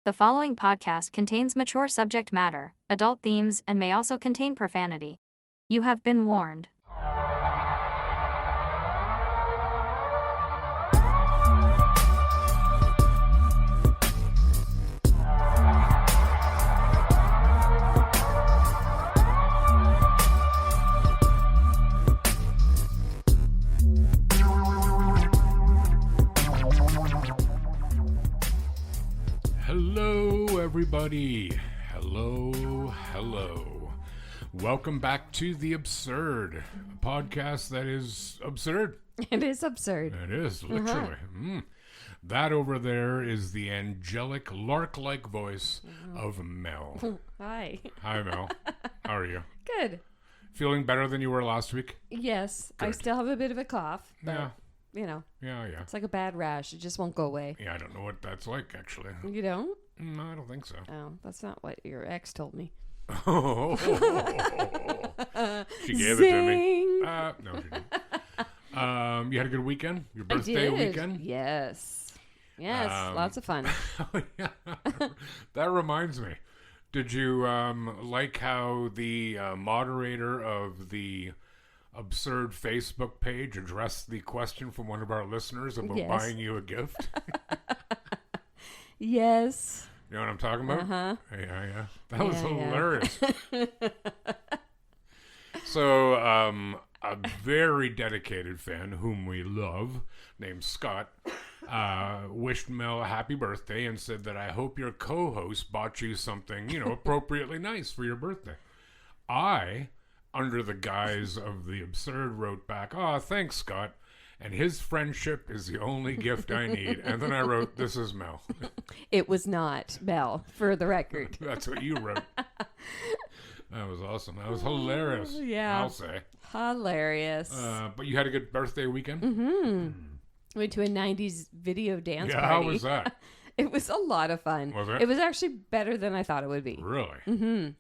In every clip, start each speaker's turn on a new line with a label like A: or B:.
A: The following podcast contains mature subject matter, adult themes, and may also contain profanity. You have been warned.
B: Hello, everybody. Hello. Welcome back to The Absurd, a podcast that is absurd.
C: It is absurd.
B: It is, literally. That over there is the angelic, lark-like voice of Mel.
C: Hi.
B: Hi, Mel. How are you?
C: Good.
B: Feeling better than you were last week?
C: Yes. I
B: Good.
C: still have a bit of a cough. But,
B: Yeah.
C: You know,
B: Yeah.
C: it's like a bad rash. It just won't go away.
B: Yeah, I don't know what that's like, actually.
C: You don't?
B: No, I don't think so.
C: Oh, that's not what your ex told me.
B: She gave it to me.
C: Zing!
B: No, she didn't. You had a good weekend? Your
C: I
B: birthday
C: did.
B: weekend?
C: Yes. Yes. Lots of fun.
B: Oh, yeah. That reminds me. Did you like how the moderator of the absurd Facebook page addressed the question from one of our listeners about
C: Yes.
B: buying you a gift?
C: Yes.
B: You know what I'm talking about?
C: Uh-huh.
B: Yeah. That was
C: Yeah.
B: hilarious. So, a very dedicated fan whom we love, named Scott, wished Mel a happy birthday and said that I hope your co-host bought you something, appropriately nice for your birthday. I, under the guise of the absurd, wrote back, "Oh, thanks, Scott. And his friendship is the only gift I need." And then I wrote, "This is Mel."
C: It was not Mel, for the record.
B: That's what you wrote. That was awesome. That was hilarious.
C: Yeah.
B: I'll say.
C: Hilarious.
B: But you had a good birthday weekend?
C: Went to a 90s video dance
B: Yeah,
C: party.
B: how was that?
C: It was a lot of fun.
B: Was it?
C: It was actually better than I thought it would be.
B: Really?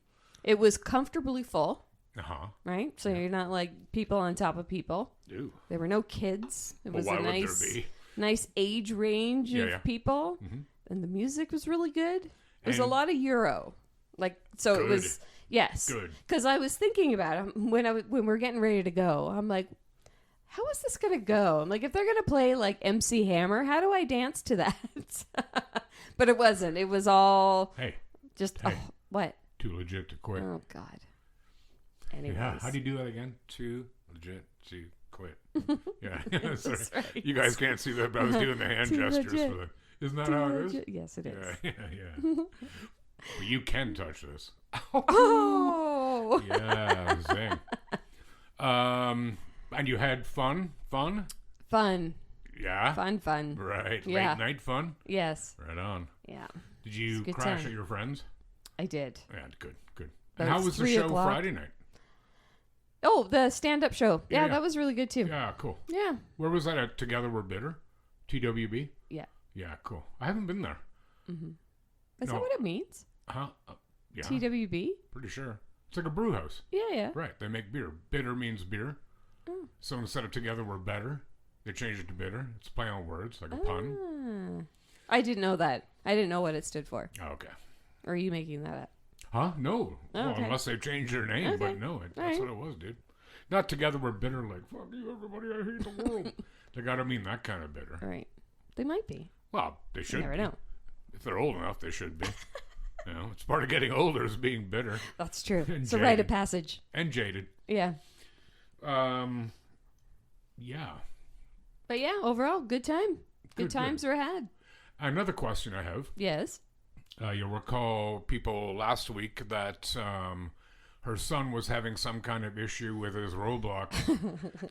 C: It was comfortably full,
B: Uh-huh.
C: right? So you're not like people on top of people.
B: Ooh.
C: There were no kids. It was
B: Why
C: a
B: would
C: nice,
B: there be?
C: nice age range
B: Yeah,
C: of
B: yeah.
C: people, and the music was really good. It was a
B: And-
C: lot of Euro, like so.
B: Good.
C: It was yes,
B: Good.
C: Because I was thinking about it when we're getting ready to go. I'm like, how is this gonna go? I'm like, if they're gonna play like MC Hammer, how do I dance to that? But it wasn't. It was all
B: Hey,
C: just
B: Hey.
C: what?
B: too legit to quit.
C: Oh God. Anyways.
B: Yeah, how do you do that again? Too legit to quit. Yeah, sorry.
C: That's right.
B: You guys can't see that, but I was doing the hand
C: Too
B: gestures
C: legit.
B: for the. Isn't that how it is?
C: Yes, it is.
B: Yeah. But you can touch this.
C: Oh.
B: Yeah, zing. And you had fun?
C: Fun.
B: Yeah.
C: Fun.
B: Right.
C: Yeah.
B: Late night fun?
C: Yes.
B: Right on.
C: Yeah.
B: Did
C: It's
B: you
C: a good
B: crash
C: time.
B: at your friends?
C: I did.
B: Yeah, good.
C: But
B: And how
C: it's
B: was the
C: 3
B: show
C: o'clock.
B: Friday night?
C: Oh, the stand-up show.
B: Yeah.
C: Yeah, that was really good too.
B: Yeah, cool.
C: Yeah.
B: Where was that at? Together We're Bitter? TWB?
C: Yeah.
B: Yeah, cool. I haven't been there.
C: Is
B: No.
C: that what it means?
B: Huh? Yeah,
C: TWB?
B: pretty sure. It's like a brew house.
C: Yeah.
B: Right, they make beer. Bitter means beer.
C: Oh.
B: So instead of Together We're Better, they changed it to bitter. It's play on words, like a pun.
C: Ah. I didn't know that. I didn't know what it stood for.
B: Oh, okay.
C: Or are you making that up?
B: Huh? No. Well,
C: okay.
B: unless they changed their name, but
C: Okay.
B: no, that's
C: Alright.
B: what it was, dude. Not Together We're Bitter, like, fuck you, everybody, I hate the world. They gotta mean that kind of bitter.
C: All right. They might be.
B: Well, they should
C: You never
B: be.
C: know.
B: If they're old enough, they should be. It's part of getting older is being bitter
C: That's true.
B: And
C: It's a rite
B: jaded.
C: of passage.
B: and jaded.
C: Yeah.
B: Yeah.
C: But yeah, overall, good time.
B: Good,
C: Good times were had.
B: Another question I have.
C: Yes.
B: You'll recall people last week that her son was having some kind of issue with his Roblox.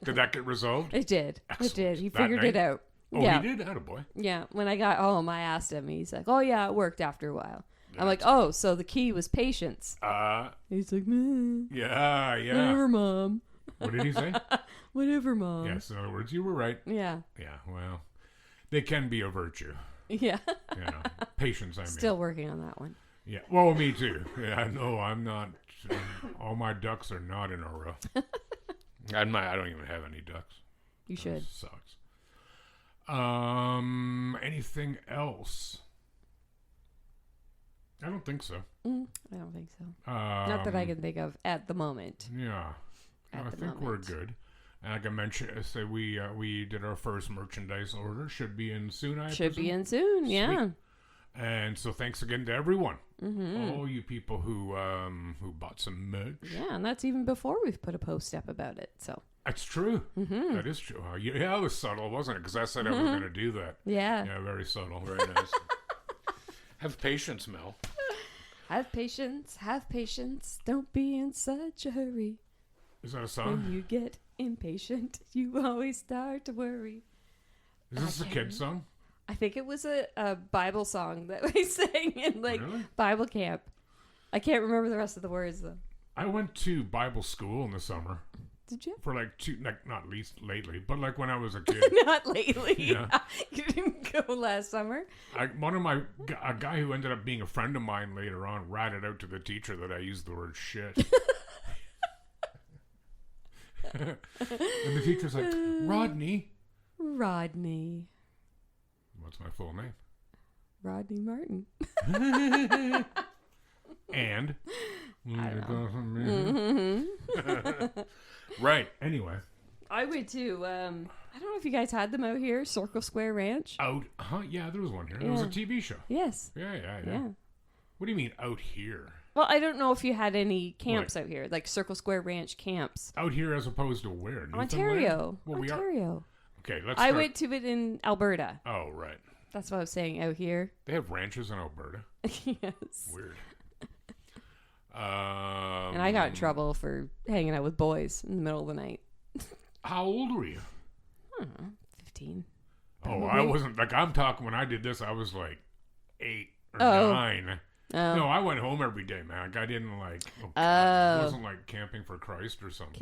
B: Did that get resolved?
C: It did.
B: Excellent.
C: It did. He
B: That
C: figured it
B: night?
C: out.
B: Oh,
C: yeah.
B: he did? Attaboy.
C: Yeah. When I got home, I asked him. He's like, "Oh yeah, it worked after a while." I'm like, "Oh, so the key was patience." He's like, "Meh,
B: Yeah.
C: whatever, mom.
B: What did he say?
C: Whatever, mom."
B: Yes, in other words, you were right.
C: Yeah.
B: Yeah, well, they can be a virtue.
C: Yeah.
B: Patience, I mean.
C: Still working on that one.
B: Yeah, well, me too. Yeah, no, I'm not. All my ducks are not in a row. I don't even have any ducks.
C: You should.
B: That sucks. Anything else? I don't think so.
C: I don't think so. Not that I can think of at the moment.
B: Yeah. I think we're good. And like I mentioned, we did our first merchandise order. Should be in soon, I
C: Should
B: presume.
C: be in soon, yeah.
B: Sweet. And so thanks again to everyone. All you people who bought some merch.
C: Yeah, and that's even before we've put a post up about it. So
B: That's true. That is true. Yeah, it was subtle, wasn't it? Because I said I was going to do that.
C: yeah.
B: Yeah, very subtle. Very nice. Have patience, Mel.
C: Have patience, don't be in such a hurry.
B: Is that a song?
C: When you get impatient, you always start to worry.
B: Is this a kid's song?
C: I think it was a Bible song that we sang in
B: Really?
C: Bible camp. I can't remember the rest of the words though.
B: I went to Bible school in the summer
C: Did you?
B: for not least lately, but like when I was a kid.
C: Not lately.
B: Yeah.
C: You didn't go last summer.
B: A guy who ended up being a friend of mine later on ratted out to the teacher that I used the word shit. And the teacher's like, Rodney. What's my full name?
C: Rodney Martin.
B: And?
C: I
B: Right. Anyway.
C: I went to, I don't know if you guys had them out here, Circle Square Ranch.
B: Out? Yeah, there was one here. It was a TV show.
C: Yes.
B: Yeah.
C: Yeah.
B: What do you mean out here?
C: Well, I don't know if you had any camps out here, like Circle Square Ranch camps.
B: Out here as opposed to where? Newfoundland?
C: Ontario.
B: Well,
C: Ontario.
B: Okay, let's
C: I
B: start.
C: went to it in Alberta.
B: Oh, right.
C: That's what I was saying, out here.
B: They have ranches in Alberta.
C: Yes.
B: Weird.
C: And I got in trouble for hanging out with boys in the middle of the night.
B: How old were you?
C: I don't know, 15.
B: Oh, I wasn't. Like, I'm talking when I did this, I was like 8 or 9.
C: Oh.
B: No, I went home every day, man. Like, I didn't like. It wasn't like camping for Christ or something.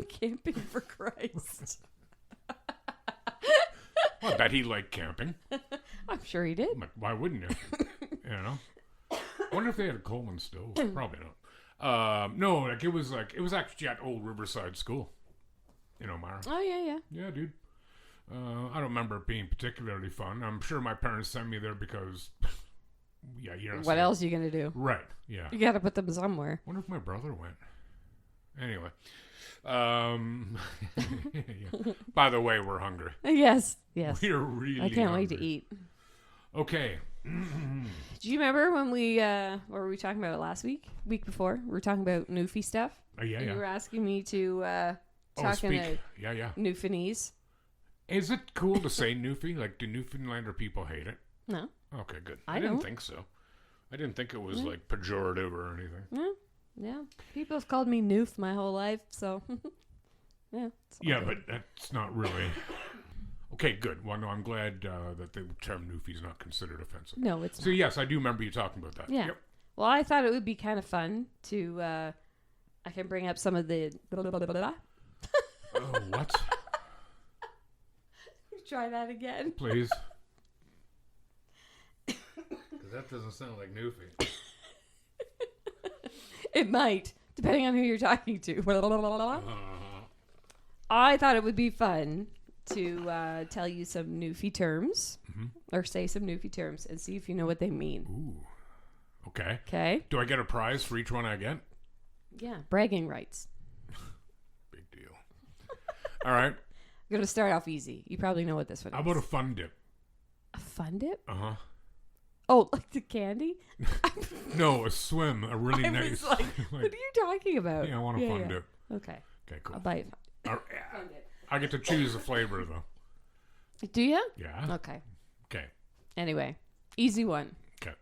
C: Camping for Christ.
B: Well, I bet he liked camping.
C: I'm sure he did.
B: Like, why wouldn't you? You know. I wonder if they had a Coleman stove. Probably not. No, it was actually at Old Riverside School. In O'Mara.
C: Oh, yeah.
B: Yeah, dude. I don't remember it being particularly fun. I'm sure my parents sent me there because. Yeah, you know.
C: What else are you going to do?
B: Right. Yeah.
C: You got to put them somewhere.
B: Wonder if my brother went. Anyway. Yeah. By the way, we're hungry.
C: Yes.
B: We're really
C: I can't
B: hungry.
C: wait to eat.
B: Okay.
C: Do you remember when we, what were we talking about it last week? Week before? We were talking about Newfie stuff.
B: Yeah.
C: You were asking me to talk in a
B: Yeah.
C: Newfoundlandese.
B: Is it cool to say Newfie? Like, do Newfoundlander people hate it?
C: No.
B: Okay, good.
C: I
B: didn't
C: don't.
B: think so. I didn't think it was like pejorative or anything.
C: Yeah. People have called me Noof my whole life, so yeah.
B: Yeah, but that's not really. Okay, good. Well, no, I'm glad that the term Newfie is not considered offensive.
C: No, it's
B: So
C: not.
B: yes, I do remember you talking about that.
C: Yeah.
B: Yep.
C: Well, I thought it would be kind of fun to. I can bring up some of the.
B: Oh, what?
C: Try that again.
B: Please. Because that doesn't sound like Newfie.
C: It might, depending on who you're talking to. I thought it would be fun to tell you some Newfie terms, or say some Newfie terms, and see if you know what they mean.
B: Ooh. Okay.
C: Okay?
B: Do I get a prize for each one I get?
C: Yeah, bragging rights.
B: Big deal. All right.
C: I'm going to start off easy. You probably know what this one
B: How
C: is.
B: about a fun dip?
C: A fun dip?
B: Uh-huh.
C: Oh, like the candy?
B: No, a swim. A really
C: I
B: nice.
C: was like, what are you talking about?
B: Yeah, I want a fun dip.
C: Okay.
B: Okay, cool.
C: I'll buy it.
B: Fun dip. I get to choose the flavor, though.
C: Do you?
B: Yeah.
C: Okay.
B: Okay.
C: Anyway, easy one.
B: Okay.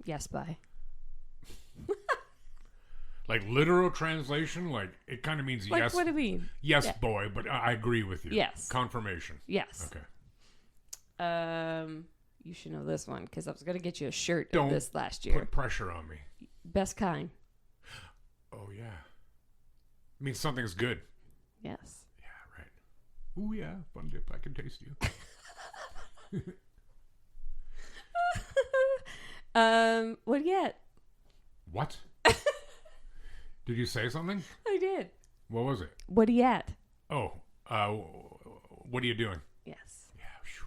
C: Yes, bye.
B: Like literal translation, like it kind of means
C: Like,
B: yes.
C: what do you mean?
B: Yes,
C: Yeah.
B: boy, but I agree with you.
C: Yes.
B: Confirmation.
C: Yes.
B: Okay.
C: You should know this one because I was going to get you a shirt
B: Don't
C: of this last year.
B: Put pressure on me.
C: Best kind.
B: Oh, yeah. It means something's good.
C: Yes.
B: Yeah, right. Ooh, yeah. Fun dip. I can taste you.
C: What do you get?
B: What? Did you say something?
C: I did.
B: What was it?
C: What do you at?
B: Oh, what are you doing?
C: Yes.
B: Yeah. Phew.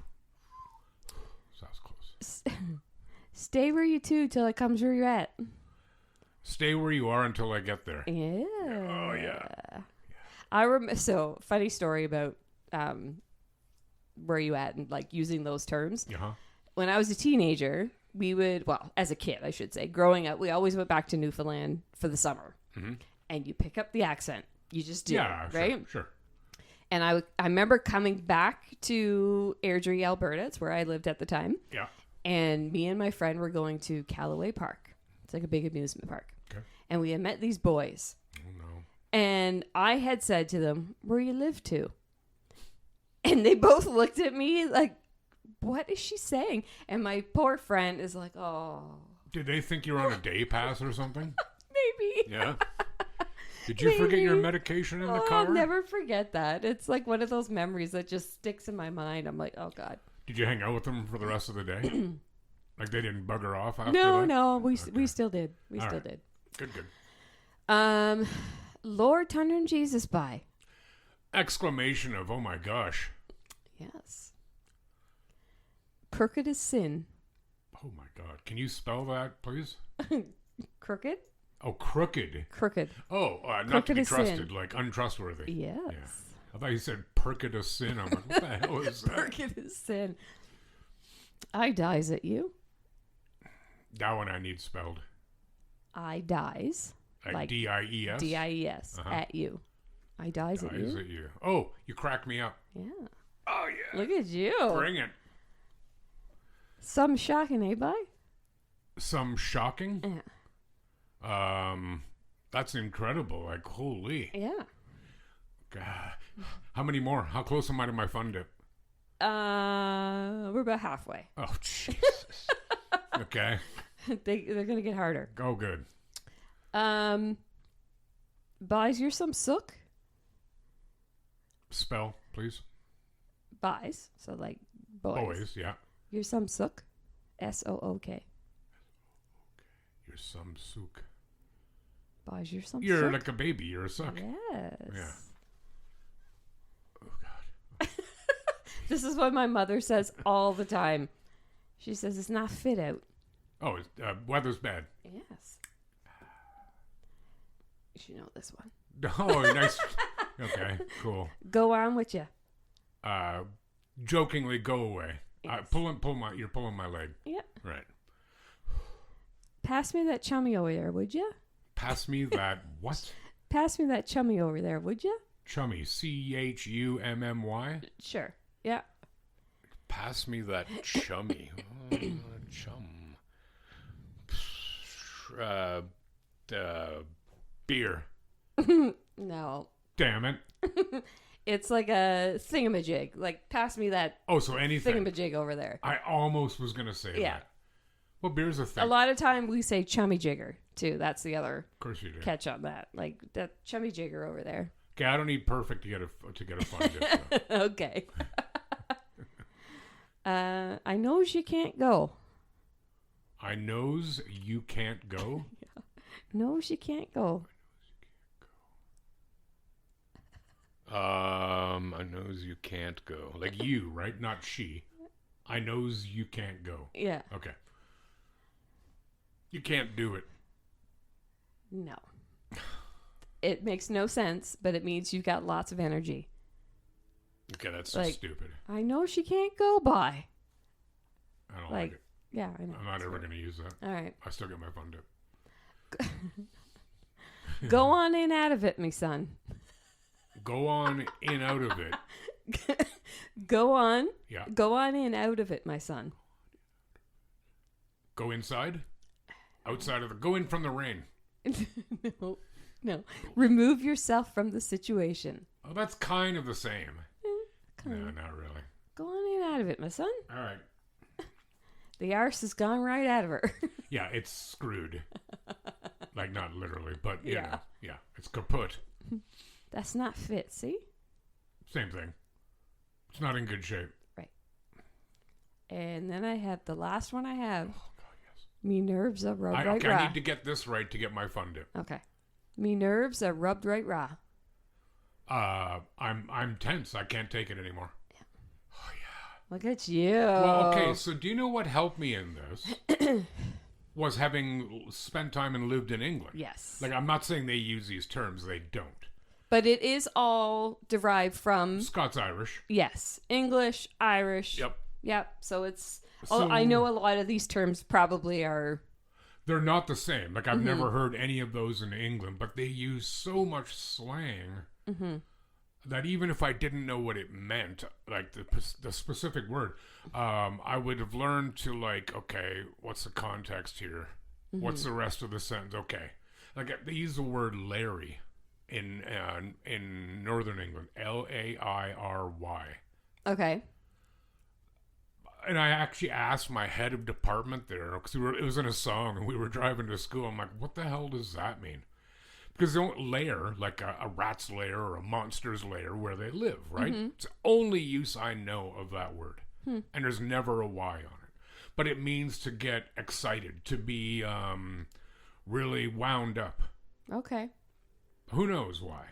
B: Sounds close.
C: Stay where you two till it comes where you're at.
B: Stay where you are until I get there.
C: Yeah.
B: Oh, yeah.
C: I remember. So, funny story about where you at and like using those terms.
B: Uh-huh.
C: When I was a teenager, we would, well, as a kid, I should say, growing up, we always went back to Newfoundland for the summer.
B: Mm-hmm.
C: And you pick up the accent. You just do,
B: Yeah,
C: right?
B: Sure.
C: And I remember coming back to Airdrie, Alberta. It's where I lived at the time.
B: Yeah.
C: And me and my friend were going to Callaway Park. It's like a big amusement park.
B: Okay.
C: And we had met these boys.
B: Oh, no.
C: And I had said to them, where you live to? And they both looked at me like, what is she saying? And my poor friend is like, oh.
B: Did they think you were on a day pass or something?
C: Maybe.
B: Yeah. Did you forget your medication in the car?
C: I'll never forget that. It's like one of those memories that just sticks in my mind. I'm like, oh, God.
B: Did you hang out with them for the rest of the day? Like they didn't bugger off after
C: No,
B: that?
C: no. We still did. We
B: All
C: still
B: right.
C: did.
B: Good.
C: Lord, Thunder, and Jesus by.
B: Exclamation of, oh my gosh.
C: Yes. Crooked as sin.
B: Oh my God. Can you spell that, please?
C: Crooked?
B: Oh, crooked.
C: Crooked.
B: Oh, not
C: Crooked
B: to be
C: as
B: trusted,
C: sin.
B: like untrustworthy.
C: Yes.
B: Yeah. I thought you said perked as sin. I'm like, what the hell is that?
C: Crooked as sin. I dies at you.
B: That one I need spelled.
C: I dies.
B: Like D-I-E-S?
C: D-I-E-S.
B: Uh-huh.
C: At you. I dies at
B: Dies
C: you.
B: at you. Oh, you crack me up.
C: Yeah.
B: Oh, yeah.
C: Look at you.
B: Bring it.
C: Some shocking, eh, bye?
B: Some shocking?
C: Yeah.
B: That's incredible. Like, holy.
C: Yeah.
B: God. How many more? How close am I to my fun dip?
C: We're about halfway.
B: Oh, Jesus. Okay.
C: They're gonna get harder.
B: Oh, good.
C: Buys, you're some sook.
B: Spell, please.
C: Buys, so like boys.
B: Boys, yeah.
C: You're some sook. S-O-O-K.
B: You're some sook.
C: Buys, you're some
B: You're
C: sook.
B: like a baby. You're a suck.
C: Yes.
B: Yeah. Oh, God.
C: This is what my mother says all the time. She says it's not fit out.
B: Oh, weather's bad.
C: Yes. You should know this one.
B: Oh, nice. Okay, cool.
C: Go on with you.
B: Jokingly, go away.
C: Yes.
B: You're pulling my leg.
C: Yep.
B: Right.
C: Pass me that chummy over there, would you?
B: Pass me that what?
C: Pass me that chummy over there, would you?
B: Chummy. C-H-U-M-M-Y?
C: Sure. Yeah.
B: Pass me that chummy. Chum. Beer.
C: No.
B: Damn it.
C: It's like a thingamajig. Like, pass me that
B: Oh, so anything.
C: thingamajig over there.
B: I almost was going to say
C: Yeah.
B: that. Well, beer's a thing.
C: A lot of time we say chummy jigger, too. That's the other
B: Of course you do.
C: catch on that. Like, that chummy jigger over there.
B: Okay, I don't need perfect to get a fun dip. So.
C: Okay. I knows you can't go.
B: I knows you can't go.
C: Knows you can't go.
B: I knows you can't go. Like you, right? Not she. I knows you can't go.
C: Yeah.
B: Okay. You can't do it.
C: No. It makes no sense, but it means you've got lots of energy.
B: Okay, that's
C: Like,
B: just stupid.
C: I know she can't go by.
B: I don't like it.
C: Yeah, I know.
B: I'm not ever going to use that.
C: All right.
B: I still get my fun dip.
C: Go on in out of it, me son.
B: Go on in out of it.
C: Go on.
B: Yeah.
C: Go on in out of it, my son.
B: Go inside? Outside of the... Go in from the rain.
C: No. No. Remove yourself from the situation.
B: Oh, that's kind of the same. No,
C: Kind of.
B: not really.
C: Go on in out of it, my son.
B: All right.
C: The arse has gone right out of her.
B: Yeah, it's screwed. Like, not literally, but, you
C: Yeah.
B: know. Yeah, it's kaput.
C: That's not fit, see?
B: Same thing. It's not in good shape.
C: And then I have the last one I have.
B: Oh, God, yes.
C: Me nerves are rubbed right
B: Okay,
C: raw.
B: I need to get this right to get my fun dip.
C: Okay. Me nerves are rubbed right raw.
B: I'm tense. I can't take it anymore.
C: Yeah.
B: Oh, yeah.
C: Look at you.
B: Well, okay, so do you know what helped me in this? Was having spent time and lived in England.
C: Yes.
B: Like, I'm not saying they use these terms, they don't.
C: But it is all derived from...
B: Scots-Irish.
C: Yes. English, Irish.
B: Yep.
C: Yep. So it's...
B: So,
C: I know a lot of these terms probably are...
B: They're not the same. Like, I've never heard any of those in England, but they use so much slang that even if I didn't know what it meant, like the specific word, I would have learned to, like, okay, what's the context here? What's the rest of the sentence? Okay. Like, they use the word Larry in Northern England. Lairy.
C: Okay.
B: And I actually asked my head of department there, because it was in a song, and we were driving to school. I'm like, what the hell does that mean? Because they don't lair, like a rat's lair or a monster's lair, where they live, right? It's the only use I know of that word. And there's never a Y on it. But it means to get excited, to be really wound up.
C: Okay.
B: Who knows why?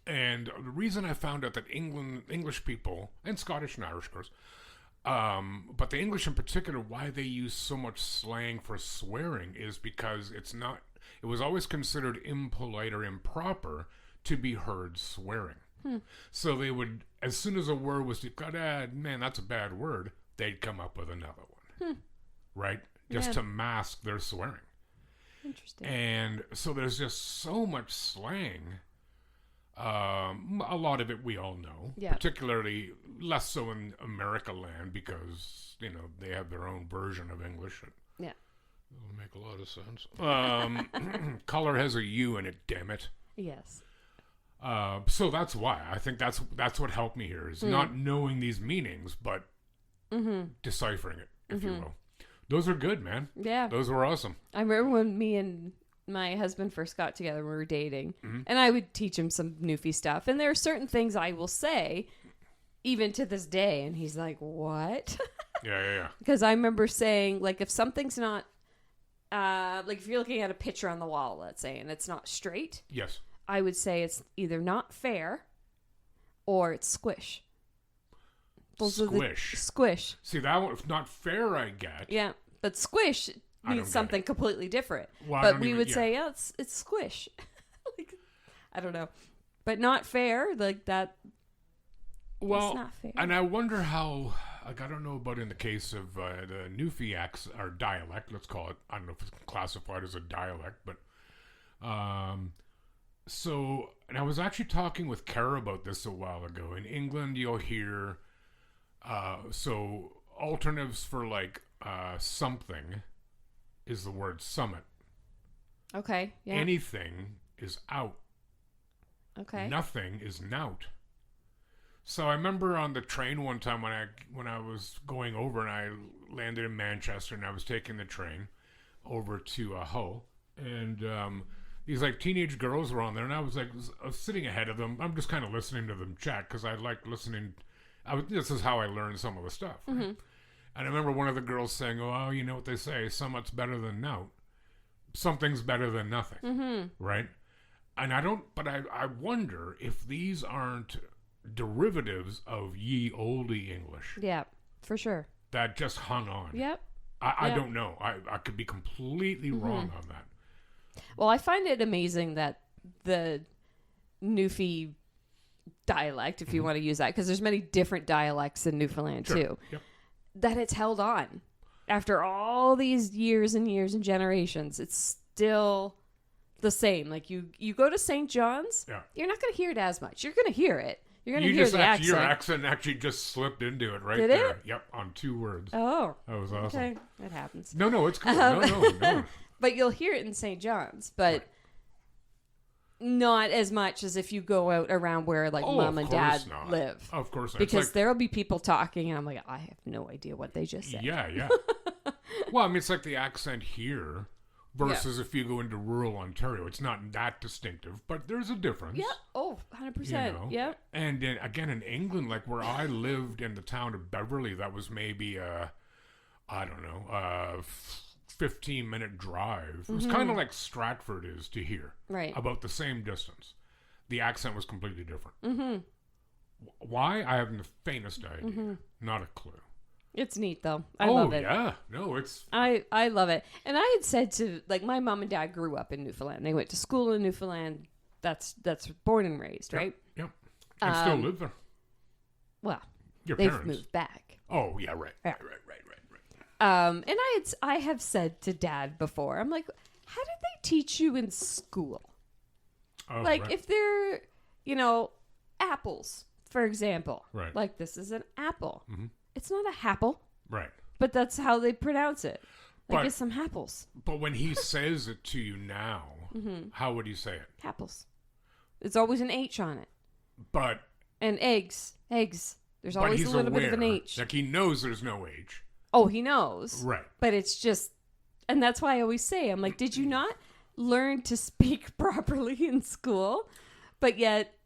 B: And the reason I found out that English people, and Scottish and Irish, of course, but the English in particular, why they use so much slang for swearing is because it was always considered impolite or improper to be heard swearing. So they would, as soon as a word was, man, that's a bad word, they'd come up with another one. Right? Just to mask their swearing.
C: Interesting.
B: And so there's just so much slang. A lot of it we all know, particularly less so in America land because, they have their own version of English.
C: Yeah.
B: It'll make a lot of sense. Color has a U in it, damn it.
C: Yes.
B: So that's why. I think that's what helped me here, is not knowing these meanings, but deciphering it, if you will. Those are good, man.
C: Yeah.
B: Those were awesome.
C: I remember when me and my husband first got together, we were dating, and I would teach him some Newfie stuff. And there are certain things I will say, even to this day, and he's like, what?
B: Yeah.
C: Because I remember saying, like, if something's not, like, if you're looking at a picture on the wall, let's say, and it's not straight,
B: Yes.
C: I would say it's either not fair or it's squish.
B: Squish.
C: Squish.
B: See, that one, if not fair, I get.
C: Yeah, but squish
B: don't
C: means
B: get
C: something
B: it.
C: completely different.
B: Well, I
C: but
B: don't
C: we
B: even-
C: would
B: yeah.
C: say, it's squish. Like, I don't know. But not fair, like that.
B: Well,
C: it's not fair.
B: and I wonder how, like, I don't know about in the case of the Newfie accent, or dialect, let's call it. I don't know if it's classified as a dialect, but, so, and I was actually talking with Kara about this a while ago. In England, you'll hear, so alternatives for, like, something is the word summit.
C: Okay. Yeah.
B: Anything is out.
C: Okay.
B: Nothing is nout. So I remember on the train one time when I was going over, and I landed in Manchester, and I was taking the train over to Hull, and these like teenage girls were on there, and I was sitting ahead of them. I'm just kind of listening to them chat because I like listening. This is how I learned some of the stuff. Right? And I remember one of the girls saying, "Oh, you know what they say? Somewhat's better than nout. Something's better than nothing." Right? And I wonder if these aren't derivatives of ye olde English
C: Yeah, for sure.
B: that just hung on.
C: Yep.
B: I don't know. I could be completely wrong on that.
C: Well, I find it amazing that the Newfie dialect, if you want to use that, because there's many different dialects in Newfoundland too,
B: Yep.
C: that it's held on. After all these years and years and generations, it's still the same. Like you go to St. John's, you're not going to hear it as much. You're going to hear it. You're going to hear the accent.
B: Your accent actually just slipped into it right
C: Did
B: there.
C: it?
B: Yep, on 2 words.
C: Oh,
B: That was awesome.
C: okay. That happens.
B: No, it's cool. No.
C: But you'll hear it in St. John's, but not as much as if you go out around where like mom and dad live.
B: Of course not.
C: Because there'll be people talking and I'm like, I have no idea what they just said.
B: Yeah. Well, I mean, it's like the accent here versus if you go into rural Ontario. It's not that distinctive, but there's a difference.
C: Yeah. Oh, 100%.
B: You know?
C: Yeah.
B: And then, again, in England, like where I lived in the town of Beverly, that was maybe a 15-minute drive. It was kind of like Stratford is to here.
C: Right.
B: About the same distance. The accent was completely different. Why? I have the faintest idea. Not a clue.
C: It's neat though. I love it.
B: Yeah. No, it's...
C: I love it. And I had said to, like, my mom and dad grew up in Newfoundland. They went to school in Newfoundland. That's born and raised, right?
B: Yep. And still live there.
C: Well,
B: Your
C: they've
B: parents.
C: moved back.
B: Oh, yeah, right.
C: Yeah.
B: Right.
C: And I have said to dad before, I'm like, how did they teach you in school?
B: Oh,
C: Like,
B: right.
C: if they're, apples, for example.
B: Right.
C: Like, this is an apple.
B: Mhm.
C: It's not a happle,
B: Right.
C: but that's how they pronounce it. Like,
B: But-
C: it's some happles.
B: But when he says it to you now, how would he say it?
C: Happles. It's always an H on it.
B: But
C: And eggs. There's
B: but
C: always
B: he's
C: a little
B: aware.
C: bit of an H.
B: Like, he knows there's no H.
C: Oh, he knows.
B: Right.
C: But it's just, and that's why I always say, I'm like, did you not learn to speak properly in school? But yet,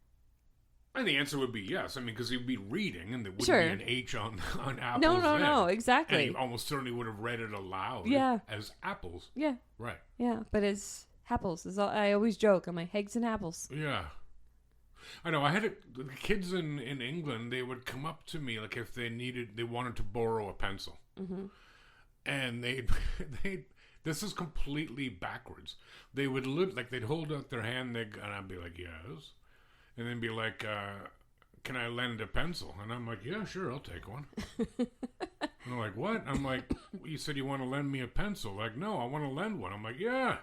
B: And the answer would be yes. I mean, because he'd be reading, and there wouldn't
C: Sure.
B: be an H on apples.
C: no,
B: then.
C: exactly.
B: And he almost certainly would have read it aloud
C: Yeah.
B: as apples.
C: Yeah,
B: Right.
C: yeah. But it's apples. I always joke. I'm like, eggs and apples.
B: Yeah. I know. I had the kids in England, they would come up to me, like, if they wanted to borrow a pencil.
C: Mm-hmm.
B: And they'd this is completely backwards. They would they'd hold out their hand, and I'd be like, yes. And then be like, can I lend a pencil? And I'm like, yeah, sure, I'll take one. And they're like, what? I'm like, you said you want to lend me a pencil. Like, no, I want to lend one. I'm like, yeah.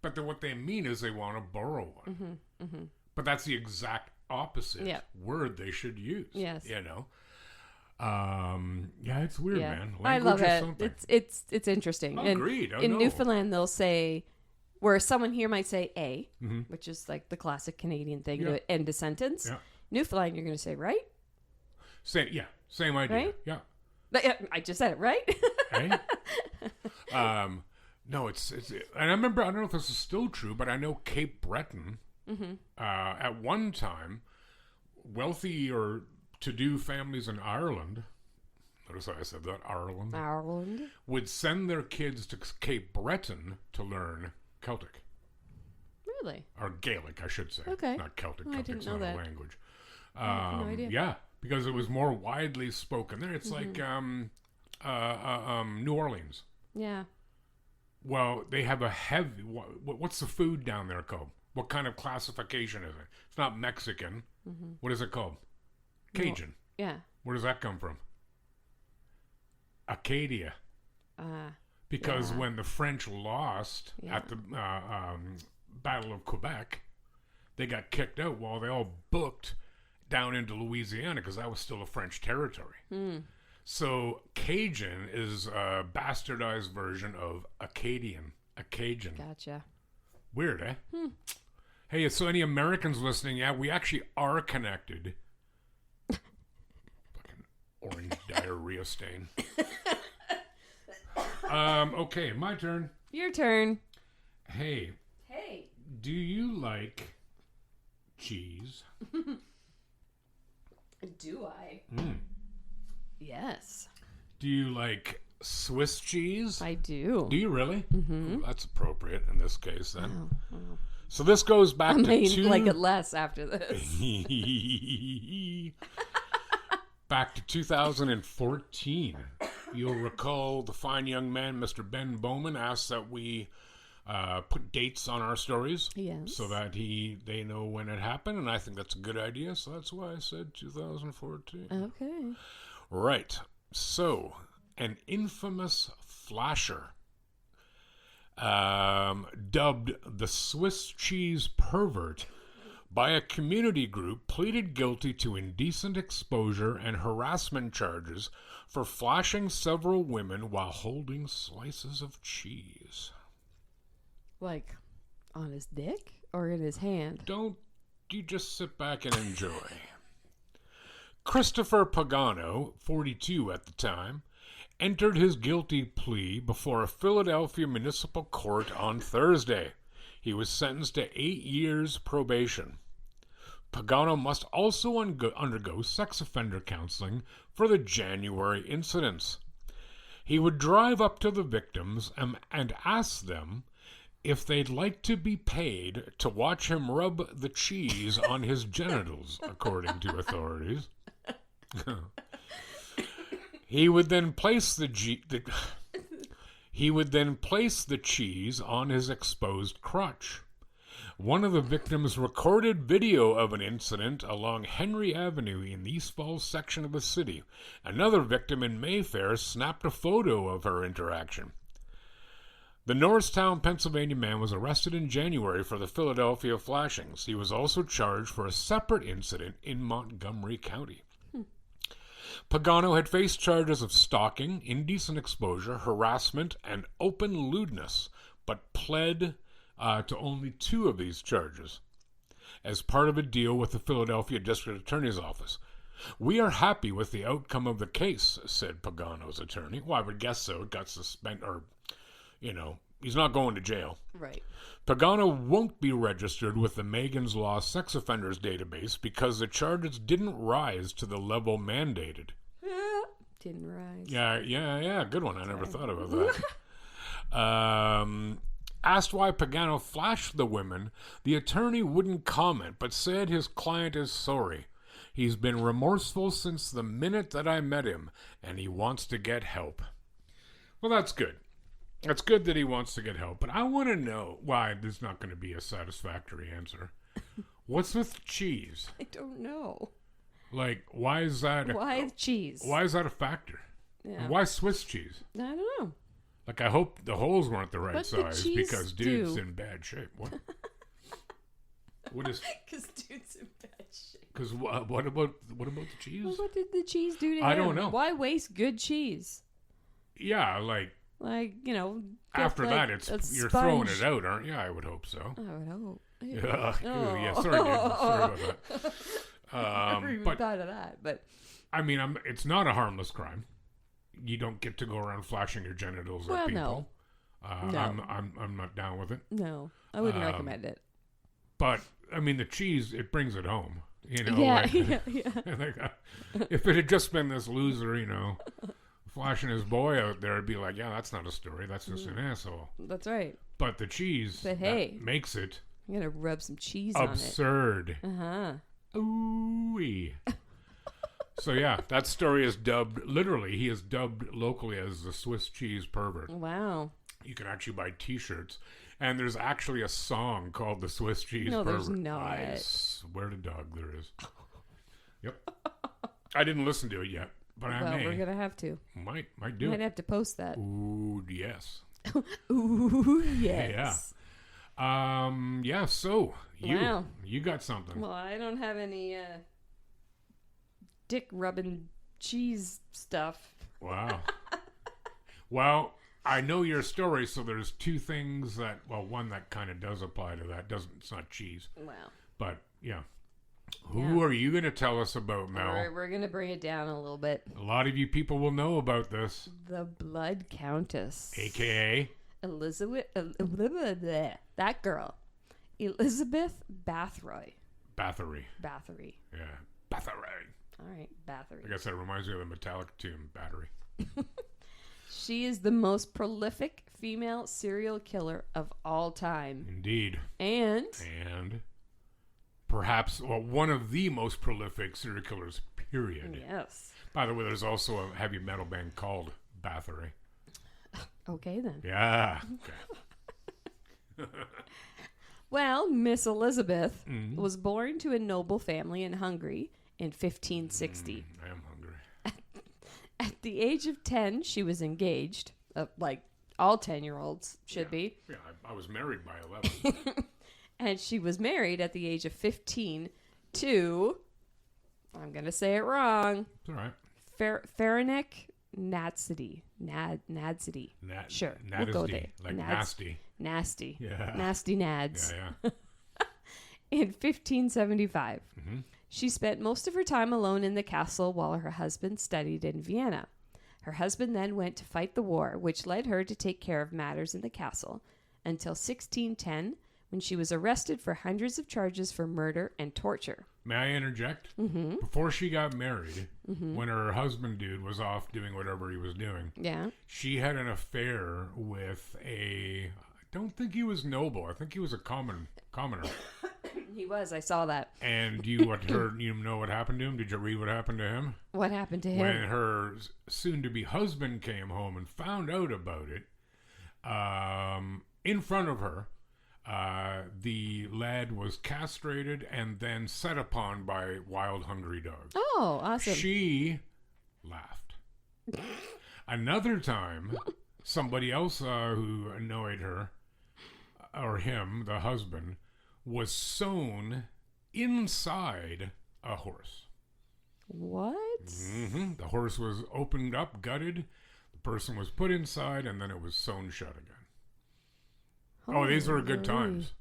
B: But what they mean is they want to borrow one. But that's the exact opposite word they should use.
C: Yes.
B: Yeah, it's weird, man.
C: I love
B: Language is
C: it.
B: something.
C: It's interesting. And
B: Agreed. I
C: in
B: know.
C: Newfoundland, they'll say, where someone here might say a,
B: Mhm.
C: which is like the classic Canadian thing
B: Yeah.
C: to end a sentence.
B: Yeah.
C: Newfoundland, you're going to say right.
B: Same idea.
C: Right?
B: Yeah.
C: But, I just said it right.
B: Hey? No, it's and I remember, I don't know if this is still true, but I know Cape Breton, at one time, wealthy or to-do families in Ireland, notice how I said that,
C: Ireland.
B: would send their kids to Cape Breton to learn Celtic.
C: Really?
B: Or Gaelic, I should say.
C: Okay.
B: Not Celtic.
C: Oh, I
B: Celtic's
C: didn't know
B: not a
C: that.
B: language.
C: I had no idea.
B: Yeah, because it was more widely spoken there. It's like New Orleans.
C: Yeah.
B: Well, they have a heavy... What's the food down there called? What kind of classification is it? It's not Mexican. What is it called? Cajun.
C: Yeah.
B: Where does that come from? Acadia. Because
C: Yeah.
B: when the French lost
C: Yeah.
B: at the Battle of Quebec, they got kicked out while they all booked down into Louisiana because that was still a French territory. So Cajun is a bastardized version of Acadian. A Cajun.
C: Gotcha.
B: Weird, eh? Hey, so any Americans listening, yeah, we actually are connected. Fucking orange diarrhea stain. Okay, my turn.
C: Your turn.
B: Hey,
C: Hey.
B: do you like cheese?
C: Do I?
B: Mm.
C: Yes.
B: Do you like Swiss cheese?
C: I do.
B: Do you really? Ooh, that's appropriate in this case, then.
C: Oh.
B: So this goes back
C: I
B: to
C: may
B: two...
C: like it less after this.
B: Back to 2014. You'll recall the fine young man, Mr. Ben Bowman, asked that we put dates on our stories.
C: Yes.
B: So that they know when it happened, and I think that's a good idea, so that's why I said 2014.
C: Okay.
B: Right. So, an infamous flasher, dubbed the Swiss cheese pervert by a community group, pleaded guilty to indecent exposure and harassment charges for flashing several women while holding slices of cheese.
C: Like on his dick or in his hand?
B: Don't you just sit back and enjoy. Christopher Pagano, 42 at the time, entered his guilty plea before a Philadelphia municipal court on Thursday. He was sentenced to 8 years probation. Pagano must also undergo sex offender counseling for the January incidents. He would drive up to the victims and ask them if they'd like to be paid to watch him rub the cheese on his genitals, according to authorities. He would then place the cheese on his exposed crotch. One of the victims recorded video of an incident along Henry Avenue in the East Falls section of the city. Another victim in Mayfair snapped a photo of her interaction. The Norristown, Pennsylvania man was arrested in January for the Philadelphia flashings. He was also charged for a separate incident in Montgomery County. Pagano had faced charges of stalking, indecent exposure, harassment, and open lewdness, but pled to only 2 of these charges as part of a deal with the Philadelphia District Attorney's Office. "We are happy with the outcome of the case," said Pagano's attorney. Well, I would guess so. It got suspended, or, he's not going to jail.
C: Right.
B: Pagano won't be registered with the Megan's Law sex offenders database because the charges didn't rise to the level mandated.
C: Didn't rise.
B: Yeah. Good one. I never thought about that. Asked why Pagano flashed the women, the attorney wouldn't comment, but said his client is sorry. He's been remorseful since the minute that I met him, and he wants to get help. Well, that's good. It's good that he wants to get help, but I want to know why there's not going to be a satisfactory answer. What's with cheese?
C: I don't know.
B: Like, why is that?
C: Why cheese?
B: Why is that a factor?
C: Yeah.
B: Why Swiss cheese?
C: I don't know.
B: Like, I hope the holes weren't the right
C: But
B: size
C: the
B: because dude's
C: do.
B: in bad shape. What? What is?
C: Because dude's in bad shape.
B: Because what about the cheese?
C: Well, what did the cheese do to him?
B: I don't know.
C: Why waste good cheese?
B: Yeah, like
C: Get,
B: after
C: like,
B: that,
C: a
B: you're throwing
C: sponge.
B: it out, aren't you? I would hope so.
C: I would hope.
B: Yeah.
C: Oh.
B: Yeah. Sorry, dude. Sorry about that.
C: Never even thought of that, but
B: I mean, it's not a harmless crime. You don't get to go around flashing your genitals at people.
C: No.
B: I'm not down with it.
C: No, I wouldn't recommend it.
B: But I mean, the cheese, it brings it home.
C: Yeah.
B: Like, if it had just been this loser, flashing his boy out there, it'd be like, yeah, that's not a story. That's just an asshole.
C: That's right.
B: But the cheese
C: But hey,
B: that makes it
C: I'm gonna rub some cheese
B: absurd.
C: on it.
B: Ooh-wee. So yeah, that story is dubbed, literally, he is dubbed locally as the Swiss cheese pervert.
C: Wow.
B: You can actually buy t-shirts. And there's actually a song called the Swiss cheese pervert.
C: No, there's not.
B: I swear to dog there is. Yep. I didn't listen to it yet, but I may.
C: We're gonna have to.
B: Might do
C: Might
B: it.
C: have to post that.
B: Ooh, yes.
C: Ooh, yes.
B: Yeah, so
C: Wow.
B: you got something.
C: Well, I don't have any dick rubbing cheese stuff.
B: Wow. Well, I know your story, so there's 2 things that, one that kind of does apply to that. It's not cheese.
C: Wow.
B: But, yeah. Who are you going to tell us about, Mel?
C: We're going to bring it down a little bit.
B: A lot of you people will know about this.
C: The Blood Countess.
B: AKA?
C: Elizabeth. That girl. Elizabeth Bathory.
B: Bathory. Yeah. Bathory.
C: All right, Bathory.
B: I guess that reminds me of the Metallic tune, Battery.
C: She is the most prolific female serial killer of all time.
B: Indeed.
C: And
B: perhaps, one of the most prolific serial killers, period.
C: yes.
B: By the way, there's also a heavy metal band called Bathory.
C: Okay, then.
B: Yeah. Okay.
C: Well, Miss Elizabeth was born to a noble family in Hungary in 1560.
B: I am hungry.
C: At the age of 10, she was engaged, like all 10-year-olds should be.
B: Yeah, I was married by 11.
C: And she was married at the age of 15 to, I'm going to say it wrong,
B: It's all right.
C: Faranek Nadsity. Sure, we'll go there.
B: Like nasty.
C: Nasty.
B: Yeah.
C: Nasty Nads.
B: Yeah.
C: In 1575. Mm-hmm. She spent most of her time alone in the castle while her husband studied in Vienna. Her husband then went to fight the war, which led her to take care of matters in the castle until 1610, when she was arrested for hundreds of charges for murder and torture.
B: May I interject? Mm-hmm. Before she got married, when her husband dude was off doing whatever he was doing,
C: Yeah.
B: she had an affair with a don't think he was noble. I think he was a commoner.
C: He was. I saw that.
B: And you know what happened to him? Did you read what happened to him?
C: What happened to him?
B: When her soon-to-be husband came home and found out about it, in front of her, the lad was castrated and then set upon by wild, hungry dogs.
C: Oh, awesome.
B: She laughed. Another time, somebody else who annoyed her, or him, the husband, was sewn inside a horse.
C: What?
B: Mm-hmm. The horse was opened up, gutted. The person was put inside, and then it was sewn shut again. Oh, these were good times.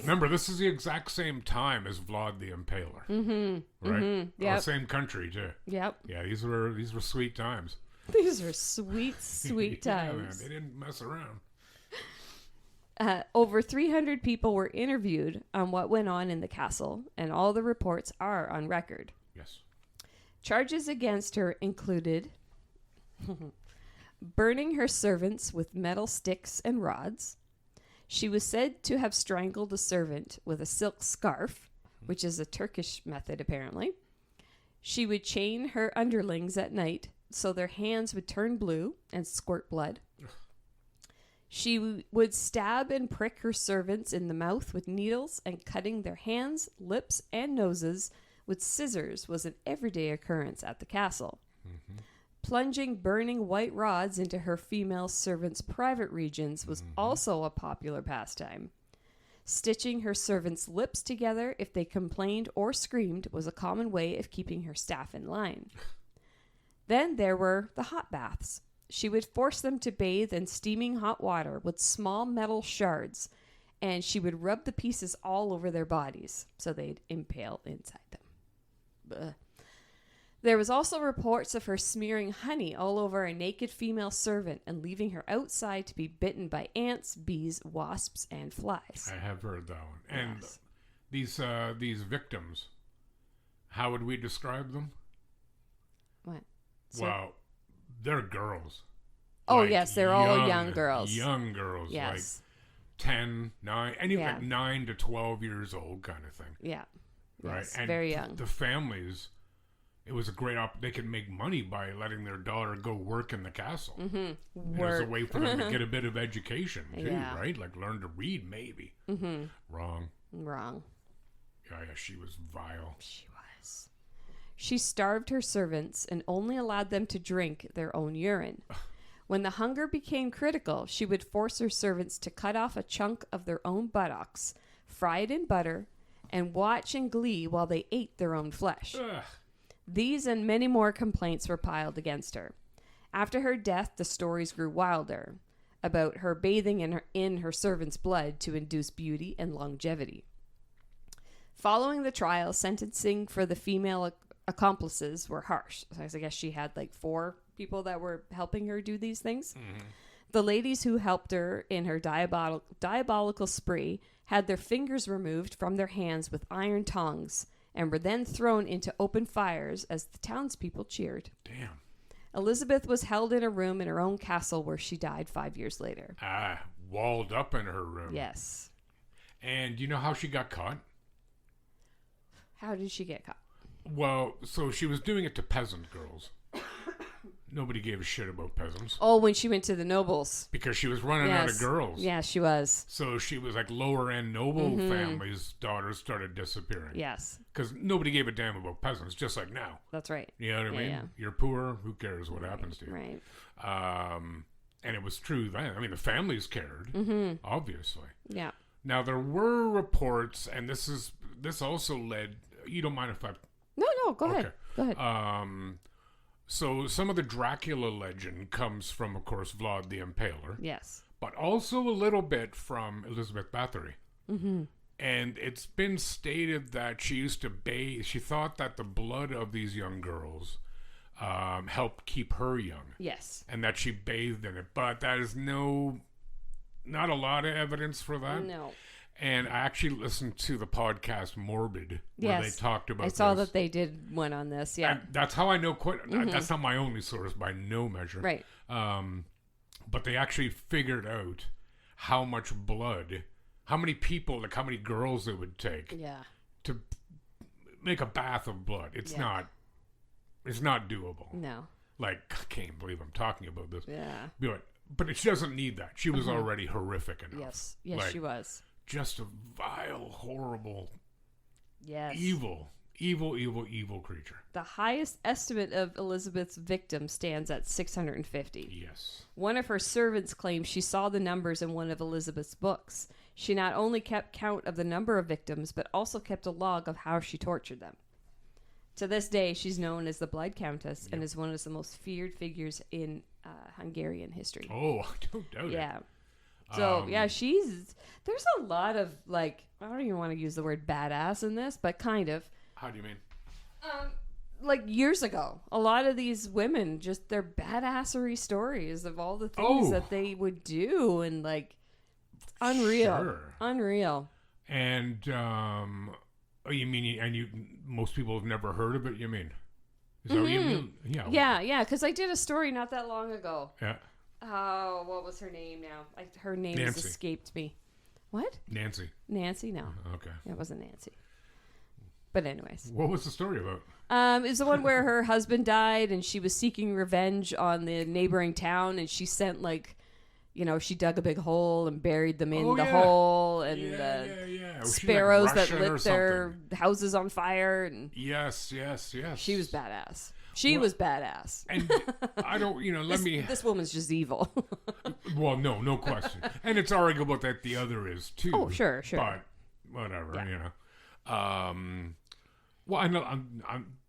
B: Remember, this is the exact same time as Vlad the Impaler. Mm-hmm. Right?
C: Mm-hmm. Yep.
B: Same country, too.
C: Yep.
B: Yeah, these were sweet times.
C: These are sweet, sweet
B: Yeah, man,
C: times.
B: they didn't mess around.
C: Over 300 people were interviewed on what went on in the castle, and all the reports are on record.
B: Yes.
C: Charges against her included burning her servants with metal sticks and rods. She was said to have strangled a servant with a silk scarf, which is a Turkish method apparently. She would chain her underlings at night so their hands would turn blue and squirt blood. She would stab and prick her servants in the mouth with needles, and cutting their hands, lips, and noses with scissors was an everyday occurrence at the castle. Mm-hmm. Plunging burning white rods into her female servants' private regions was also a popular pastime. Stitching her servants' lips together if they complained or screamed was a common way of keeping her staff in line. Then there were the hot baths. She would force them to bathe in steaming hot water with small metal shards, and she would rub the pieces all over their bodies so they'd impale inside them. Ugh. There was also reports of her smearing honey all over a naked female servant and leaving her outside to be bitten by ants, bees, wasps, and flies.
B: I have heard that one. And
C: Yes.
B: these victims, how would we describe them?
C: What? So-
B: Well, they're girls.
C: Oh,
B: Like
C: yes, they're all young girls.
B: Young girls,
C: Yes.
B: like 10, 9, anything
C: Yeah.
B: like 9 to 12 years old kind of thing.
C: Yeah.
B: Right?
C: Yes,
B: And
C: very young.
B: the families, it was a great they could make money by letting their daughter go work in the castle. Mm-hmm. And it was a way for them to get a bit of education, too,
C: Yeah.
B: right? Like learn to read, maybe. Mm-hmm. Wrong. Yeah, she was vile.
C: She was. She starved her servants and only allowed them to drink their own urine. When the hunger became critical, she would force her servants to cut off a chunk of their own buttocks, fry it in butter, and watch in glee while they ate their own flesh.
B: Ugh.
C: These and many more complaints were piled against her. After her death, the stories grew wilder about her bathing in her servants' blood to induce beauty and longevity. Following the trial, sentencing for the female accomplices were harsh. So I guess she had like 4 people that were helping her do these things. Mm-hmm. The ladies who helped her in her diabolical spree had their fingers removed from their hands with iron tongs and were then thrown into open fires as the townspeople cheered.
B: Damn.
C: Elizabeth was held in a room in her own castle where she died 5 years later.
B: Walled up in her room.
C: Yes.
B: And you know how she got caught?
C: How did she get caught?
B: Well, so she was doing it to peasant girls. Nobody gave a shit about peasants.
C: Oh, when she went to the nobles.
B: Because she was running out of girls.
C: Yes, she was.
B: So she was like lower end noble families' daughters started disappearing.
C: Yes.
B: Because nobody gave a damn about peasants, just like now.
C: That's right.
B: You know what I mean?
C: Yeah.
B: You're poor, who cares what happens to you?
C: Right.
B: And it was true then. I mean, the families cared, obviously.
C: Yeah.
B: Now, there were reports, and this also led, you don't mind if I...
C: No, go ahead. Go ahead.
B: So some of the Dracula legend comes from, of course, Vlad the Impaler.
C: Yes.
B: But also a little bit from Elizabeth Bathory. Mm-hmm. And it's been stated that she used to bathe. She thought that the blood of these young girls helped keep her young.
C: Yes.
B: And that she bathed in it. But that is not a lot of evidence for that.
C: No.
B: And I actually listened to the podcast Morbid, where they talked about this.
C: I saw that they did one on this, yeah.
B: And that's how I know that's not my only source by no measure.
C: Right.
B: But they actually figured out how much blood, how many people, like how many girls it would take
C: Yeah.
B: to make a bath of blood. It's not doable.
C: No.
B: Like, I can't believe I'm talking about this.
C: Yeah.
B: But she doesn't need that. She was already horrific enough.
C: Yes. Yes,
B: Like,
C: she was.
B: just a vile, horrible,
C: Yes.
B: evil creature.
C: The highest estimate of Elizabeth's victims stands at 650.
B: Yes.
C: One of her servants claims she saw the numbers in one of Elizabeth's books. She not only kept count of the number of victims, but also kept a log of how she tortured them. To this day, she's known as the Blood Countess and is one of the most feared figures in Hungarian history.
B: Oh, I don't doubt it.
C: Yeah. So, there's a lot of, like, I don't even want to use the word badass in this, but kind of.
B: How do you mean?
C: Like, years ago, a lot of these women, just their badassery stories of all the things that they would do, and, like, unreal.
B: Sure.
C: Unreal.
B: And, you mean, most people have never heard of it, you mean? Is that what you mean? Yeah.
C: Yeah, because I did a story not that long ago.
B: Yeah.
C: Oh, what was her name now? Her name has
B: Nancy.
C: escaped me. What?
B: Nancy.
C: Nancy? No.
B: Okay.
C: It wasn't Nancy. But anyways.
B: What was the story about?
C: It was the one where her husband died and she was seeking revenge on the neighboring town, and she sent, like, she dug a big hole and buried them in the hole, and sparrows that lit their houses on fire. And
B: Yes.
C: she was badass. She was badass.
B: And I don't,
C: This woman's just evil.
B: Well, no question. And it's arguable that the other is too.
C: Oh, sure.
B: But whatever, Well, I know.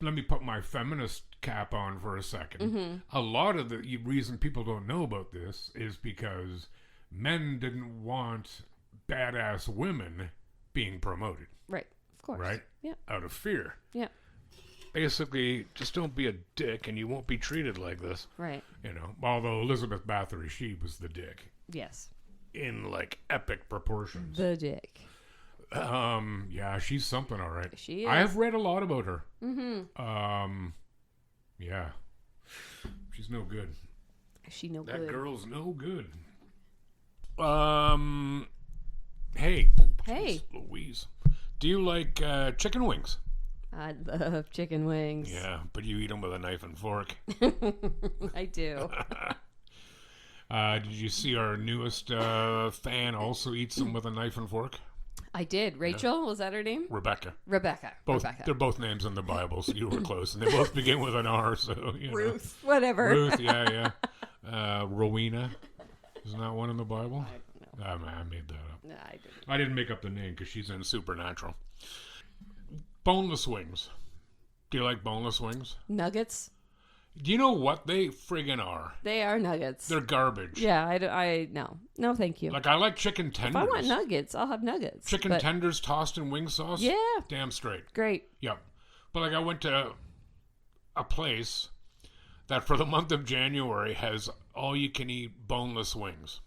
B: Let me put my feminist cap on for a second.
C: Mm-hmm.
B: A lot of the reason people don't know about this is because men didn't want badass women being promoted.
C: Right. Of course.
B: Right?
C: Yeah.
B: Out of fear.
C: Yeah.
B: Basically, just don't be a dick and you won't be treated like this.
C: Right.
B: Although Elizabeth Bathory, she was the dick.
C: Yes.
B: In, like, epic proportions.
C: The dick.
B: Yeah, she's something, all right.
C: She is.
B: I have read a lot about her.
C: Mm-hmm.
B: Yeah. She's no good.
C: She no
B: That
C: good.
B: girl's no good. Hey.
C: Hey.
B: Louise. Do you like chicken wings?
C: I love chicken wings.
B: Yeah, but you eat them with a knife and fork.
C: I do.
B: Did you see our newest fan also eats them with a knife and fork?
C: I did. Rachel, was that her name?
B: Rebecca.
C: Rebecca.
B: They're both names in the Bible, so you were close. And they both begin with an R, so,
C: Ruth. Whatever.
B: Ruth, yeah. Rowena. Isn't that one in the Bible?
C: I don't know.
B: I made that up.
C: No, I didn't.
B: I didn't make up the name because she's in Supernatural. Boneless wings. Do you like boneless wings?
C: Nuggets?
B: Do you know what they friggin' are?
C: They are nuggets.
B: They're garbage.
C: Yeah, no. No, thank you.
B: Like, I like chicken tenders.
C: If I want nuggets, I'll have nuggets.
B: Chicken tenders tossed in wing sauce?
C: Yeah.
B: Damn straight.
C: Great.
B: Yep. But, like, I went to a place that for the month of January has all-you-can-eat boneless wings.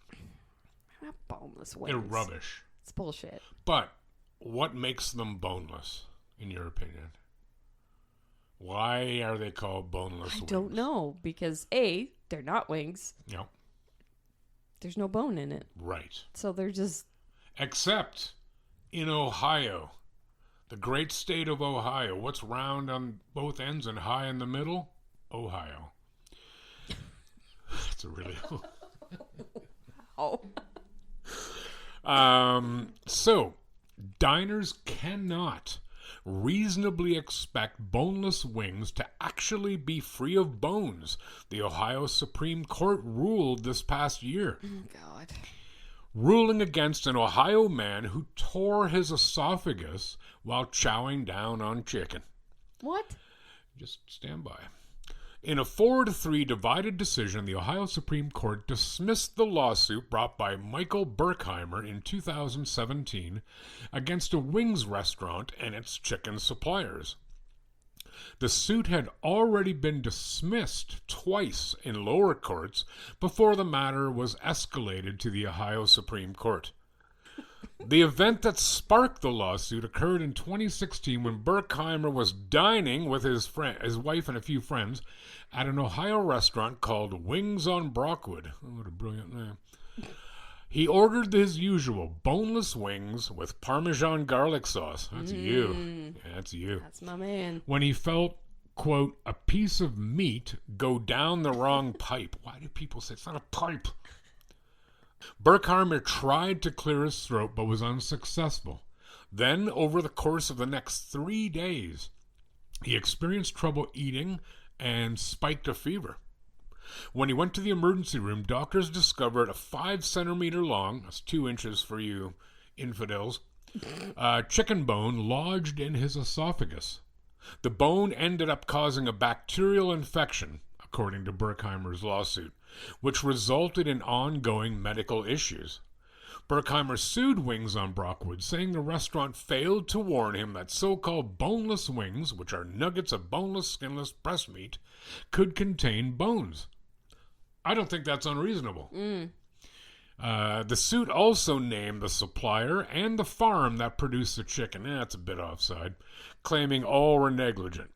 C: They're not boneless wings.
B: They're rubbish.
C: It's bullshit.
B: But what makes them boneless, in your opinion? Why are they called boneless wings?
C: I don't know, because A, they're not wings.
B: No.
C: There's no bone in it.
B: Right.
C: So they're just...
B: Except in Ohio, the great state of Ohio. What's round on both ends and high in the middle? Ohio. That's a really...
C: Oh.
B: So, diners cannot reasonably expect boneless wings to actually be free of bones. The Ohio Supreme Court ruled this past year.
C: Oh, God.
B: Ruling against an Ohio man who tore his esophagus while chowing down on chicken.
C: What?
B: Just stand by. In a 4-3 divided decision, the Ohio Supreme Court dismissed the lawsuit brought by Michael Berkheimer in 2017 against a wings restaurant and its chicken suppliers. The suit had already been dismissed twice in lower courts before the matter was escalated to the Ohio Supreme Court. The event that sparked the lawsuit occurred in 2016 when Berkheimer was dining with his wife and a few friends at an Ohio restaurant called Wings on Brockwood. Oh, what a brilliant name. He ordered his usual boneless wings with Parmesan garlic sauce. That's you. Yeah, that's you.
C: That's my man.
B: When he felt, quote, a piece of meat go down the wrong pipe. Why do people say it's not a pipe? Berkheimer tried to clear his throat but was unsuccessful. Then, over the course of the next 3 days, he experienced trouble eating and spiked a fever. When he went to the emergency room, doctors discovered a 5 centimeter long, that's 2 inches for you infidels, chicken bone lodged in his esophagus. The bone ended up causing a bacterial infection, according to Berkheimer's lawsuit, which resulted in ongoing medical issues. Berkheimer sued Wings on Brockwood, saying the restaurant failed to warn him that so-called boneless wings, which are nuggets of boneless, skinless breast meat, could contain bones. I don't think that's unreasonable. The suit also named the supplier and the farm that produced the chicken. That's a bit offside, claiming all were negligent.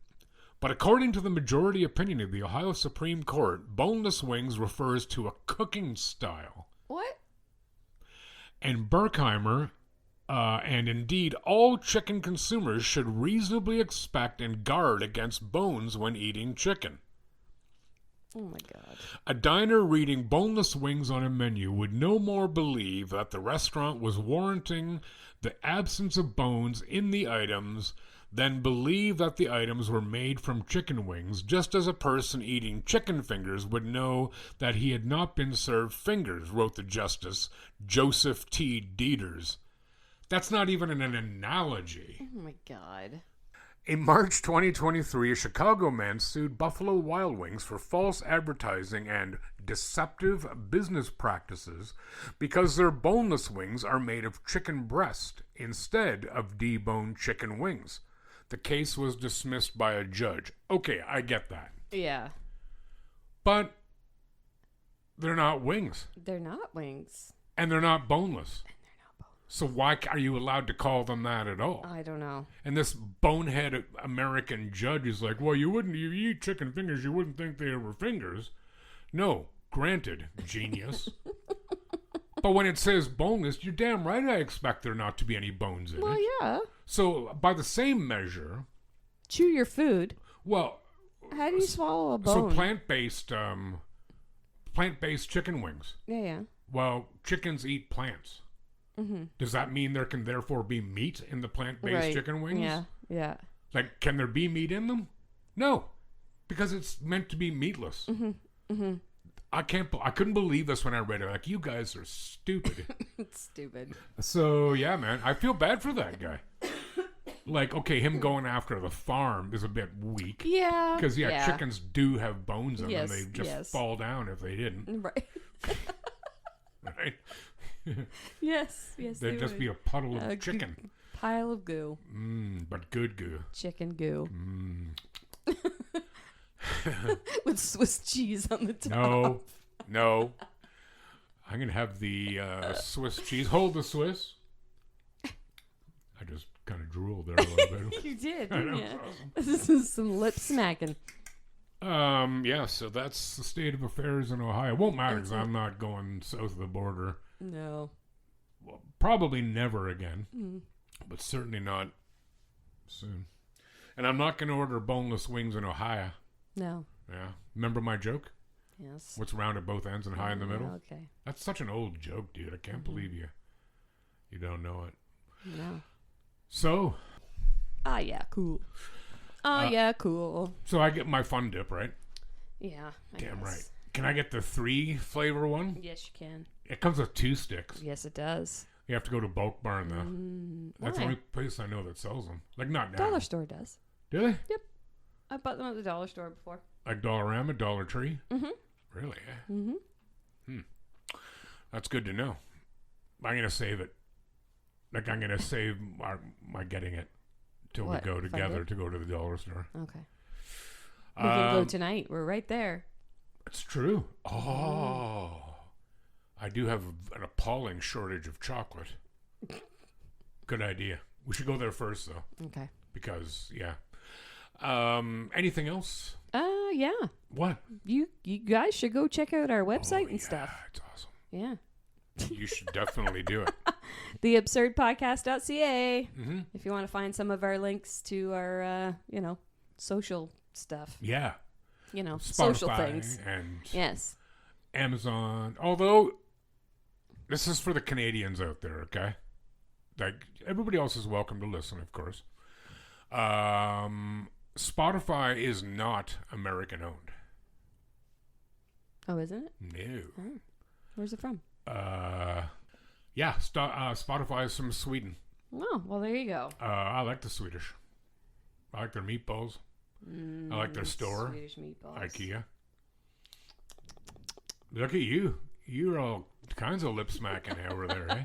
B: But according to the majority opinion of the Ohio Supreme Court, boneless wings refers to a cooking style.
C: What?
B: And Berkheimer, and indeed all chicken consumers, should reasonably expect and guard against bones when eating chicken.
C: Oh my God.
B: A diner reading boneless wings on a menu would no more believe that the restaurant was warranting the absence of bones in the items than believe that the items were made from chicken wings, just as a person eating chicken fingers would know that he had not been served fingers, wrote the Justice Joseph T. Dieters. That's not even an analogy.
C: Oh my God.
B: In March 2023, a Chicago man sued Buffalo Wild Wings for false advertising and deceptive business practices because their boneless wings are made of chicken breast instead of deboned chicken wings. The case was dismissed by a judge. Okay, I get that.
C: Yeah.
B: But they're not wings.
C: They're not wings.
B: And they're not boneless. So why are you allowed to call them that at all?
C: I don't know.
B: And this bonehead American judge is like, well, you eat chicken fingers, you wouldn't think they were fingers. No, granted, genius. But when it says boneless, you're damn right I expect there not to be any bones in it.
C: Well, yeah.
B: So by the same measure...
C: Chew your food.
B: Well...
C: How do you swallow a bone?
B: So plant-based chicken wings.
C: Yeah.
B: Well, chickens eat plants. Mm-hmm. Does that mean there can therefore be meat in the plant-based chicken wings?
C: Yeah.
B: Like, can there be meat in them? No, because it's meant to be meatless. I couldn't believe this when I read it. Like, you guys are stupid.
C: It's stupid.
B: So, yeah, man, I feel bad for that guy. Like, okay, him going after the farm is a bit weak.
C: Yeah.
B: Because, chickens do have bones in them.
C: Yes,
B: They just fall down if they didn't.
C: Right.
B: Right?
C: Yes,
B: There'd just be a puddle of chicken.
C: Pile of goo.
B: But good goo.
C: Chicken goo. With Swiss cheese on the top.
B: No. I'm going to have the Swiss cheese. Hold the Swiss. I just kind of drooled there a little bit.
C: You did,
B: I know,
C: didn't you?
B: awesome.
C: This is some lip smacking.
B: Yeah, so that's the state of affairs in Ohio. It won't matter because I'm not going south of the border.
C: No.
B: Well, probably never again, but certainly not soon. And I'm not going to order boneless wings in Ohio.
C: No.
B: Yeah. Remember my joke?
C: Yes.
B: What's round at both ends and high in the middle?
C: Okay.
B: That's such an old joke, dude. I can't believe you don't know it.
C: No.
B: So.
C: Yeah, cool. Yeah, cool.
B: So I get my fun dip, right?
C: Yeah. I
B: Damn
C: guess.
B: right. Can I get the 3 flavor one?
C: Yes, you can.
B: It comes with 2 sticks.
C: Yes, it does.
B: You have to go to Bulk Barn, though. That's the
C: why?
B: only place I know that sells them. Like, not now.
C: Dollar store does.
B: Do they?
C: Yep. I bought them at the dollar store before.
B: Like Dollarama, Dollar Tree?
C: Mm-hmm.
B: Really? That's good to know. I'm going to save it. Like, I'm going to save my getting it till we go together to go to the dollar store.
C: Okay. We can go tonight. We're right there.
B: It's true. Oh. I do have an appalling shortage of chocolate. Good idea. We should go there first, though.
C: Okay.
B: Because, yeah. Anything else?
C: Yeah.
B: What?
C: You guys should go check out our website and stuff.
B: It's awesome.
C: Yeah.
B: You should definitely do it.
C: theabsurdpodcast.ca
B: Mm-hmm.
C: if you want to find some of our links to our, social stuff.
B: Yeah.
C: Social
B: Spotify
C: things.
B: and
C: Yes.
B: Amazon. Although, this is for the Canadians out there, okay? Like, everybody else is welcome to listen, of course. Spotify is not American owned.
C: Oh, isn't it?
B: No.
C: Oh. Where's it from?
B: Spotify is from Sweden.
C: Oh, well, there you go.
B: I like the Swedish. I like their meatballs. I like their store.
C: Swedish meatballs.
B: IKEA. Look at you. You're all kinds of lip smacking over there, eh?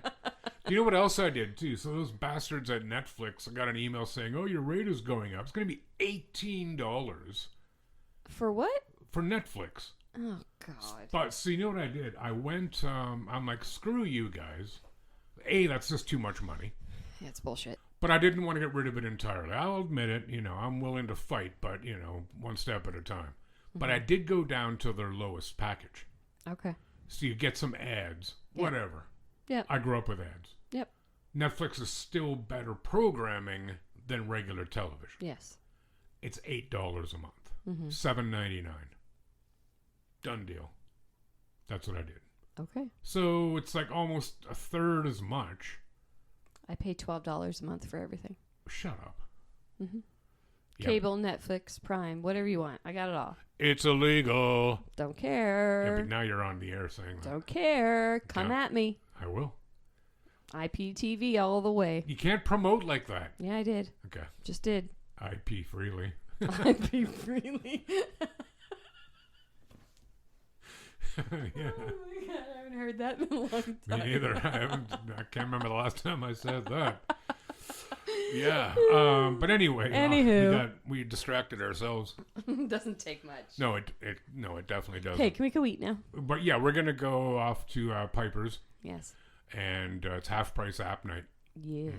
B: Do you know what else I did, too? So those bastards at Netflix, I got an email saying, oh, your rate is going up. It's going to be $18.
C: For what?
B: For Netflix.
C: Oh, God.
B: But, so you know what I did? I went, I'm like, screw you guys. A, that's just too much money.
C: Yeah, it's bullshit.
B: But I didn't want to get rid of it entirely. I'll admit it, I'm willing to fight, but, one step at a time. Mm-hmm. But I did go down to their lowest package.
C: Okay.
B: So you get some ads, whatever.
C: Yep.
B: I grew up with ads.
C: Yep.
B: Netflix is still better programming than regular television.
C: Yes.
B: It's $8 a month.
C: Mm-hmm.
B: $7.99. Done deal. That's what I did.
C: Okay.
B: So it's like almost a third as much.
C: I pay $12 a month for everything.
B: Shut up.
C: Mm-hmm.
B: Yep.
C: Cable, Netflix, Prime, whatever you want. I got it all.
B: It's illegal.
C: Don't care.
B: Yeah, but now you're on the air saying that.
C: Don't care. Come at me.
B: I will.
C: IPTV all the way.
B: You can't promote like that.
C: Yeah, I did.
B: Okay.
C: Just did.
B: IP freely.
C: IP freely.
B: Yeah.
C: Oh my God, I haven't heard that in a long time.
B: Me neither. I can't remember the last time I said that. Yeah. But anyway,
C: Anywho.
B: we distracted ourselves.
C: Doesn't take much.
B: No, it definitely doesn't.
C: Hey, can we go eat now?
B: But yeah, we're gonna go off to Piper's,
C: Yes.
B: and it's half price app night.
C: Yeah.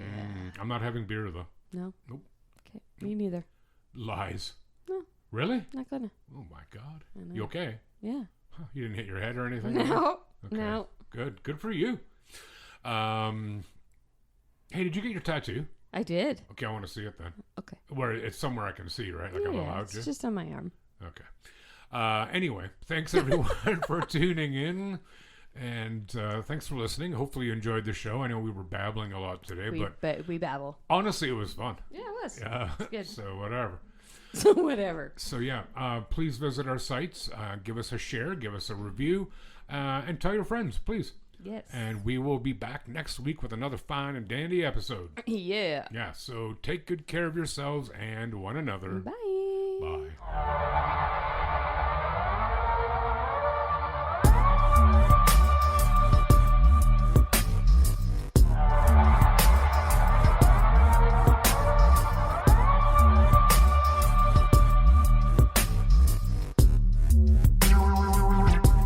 B: I'm not having beer though.
C: No?
B: Nope.
C: Okay. Me neither.
B: Lies.
C: No.
B: Really?
C: Not gonna.
B: Oh my God.
C: I know.
B: You okay?
C: Yeah.
B: Huh, you didn't hit your head or anything?
C: No.
B: Okay.
C: No.
B: Good for you. Hey, did you get your tattoo?
C: I did.
B: Okay, I want to see it then.
C: Okay.
B: Where it's somewhere I can see, right? Like I'm allowed to.
C: It's just on my arm.
B: Okay. Anyway, thanks everyone for tuning in, and thanks for listening. Hopefully you enjoyed the show. I know we were babbling a lot today, but
C: we babble.
B: honestly, it was fun.
C: Yeah, it was.
B: Yeah.
C: It's good.
B: So whatever.
C: So whatever.
B: So yeah, please visit our sites. Give us a share. Give us a review, and tell your friends, please.
C: Yes.
B: And we will be back next week with another fine and dandy episode.
C: Yeah.
B: Yeah. So take good care of yourselves and one another.
C: Bye.
B: Bye.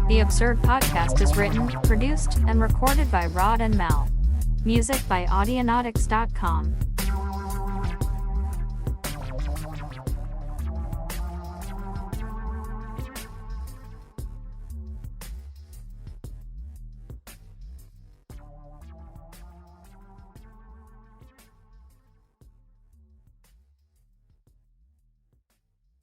A: The Absurd Podcast is written, produced, and recorded by Rod and Mel. Music by Audionautics.com.